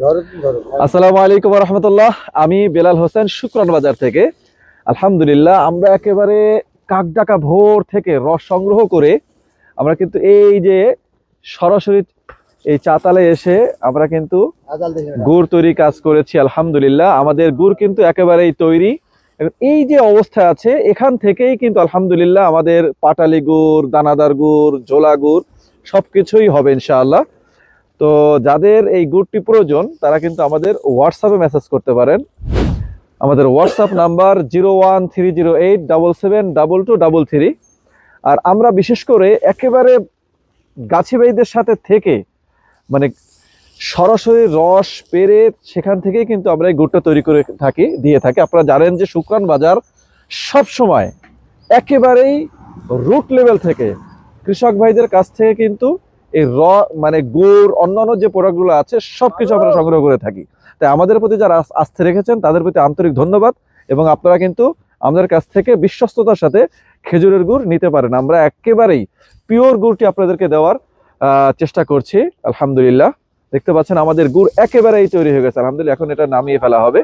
আসসালামু আলাইকুম রহমতুল্লাহ। আমি বেলাল হোসেন, শুক্রান বাজার থেকে। আলহামদুলিল্লাহ, আমরা একেবারে কাকডাকা ভোর থেকে রস সংগ্রহ করে আমরা কিন্তু এই যে সরাসরি এই চাতালে এসে আমরা কিন্তু গুড় তৈরি কাজ করেছি। আলহামদুলিল্লাহ, আমাদের গুড় কিন্তু একেবারেই তৈরি। এই যে অবস্থা আছে, এখান থেকেই কিন্তু আলহামদুলিল্লাহ আমাদের পাটালি গুড়, দানাদার গুড়, ঝোলা গুড় সবকিছুই হবে ইনশাআল্লাহ। তো যাদের এই গুড়টি প্রয়োজন তারা কিন্তু আমাদের হোয়াটসঅ্যাপে মেসেজ করতে পারেন। আমাদের হোয়াটসঅ্যাপ নাম্বার 01308772233। আর আমরা বিশেষ করে একেবারে গাছিবাইদের সাথে থেকে মানে সরাসরি রস পেরে সেখান থেকেই কিন্তু আমরা এই গুড়টা তৈরি করে দিয়ে থাকি। আপনারা জানেন যে শুক্রান বাজার সব সময় একেবারেই রুট লেভেল থেকে কৃষক ভাইদের কাছ থেকে কিন্তু এই মানে গুড়, অন্যান্য যে প্রোডাক্টগুলো আছে সবকিছু আমরা সংগ্রহ করে থাকি। তাই আমাদের প্রতি যারা আস্থা রেখেছেন তাদের প্রতি আন্তরিক ধন্যবাদ। এবং আপনারা কিন্তু আমাদের কাছ থেকে বিশ্বস্ততার সাথে খেজুরের গুড় নিতে পারেন। আমরা একেবারেই পিওর গুড়টি আপনাদেরকে দেওয়ার চেষ্টা করছি। আলহামদুলিল্লাহ, দেখতে পাচ্ছেন আমাদের গুড় একেবারেই তৈরি হয়ে গেছে। আলহামদুলিল্লাহ, এখন এটা নামিয়ে ফেলা হবে।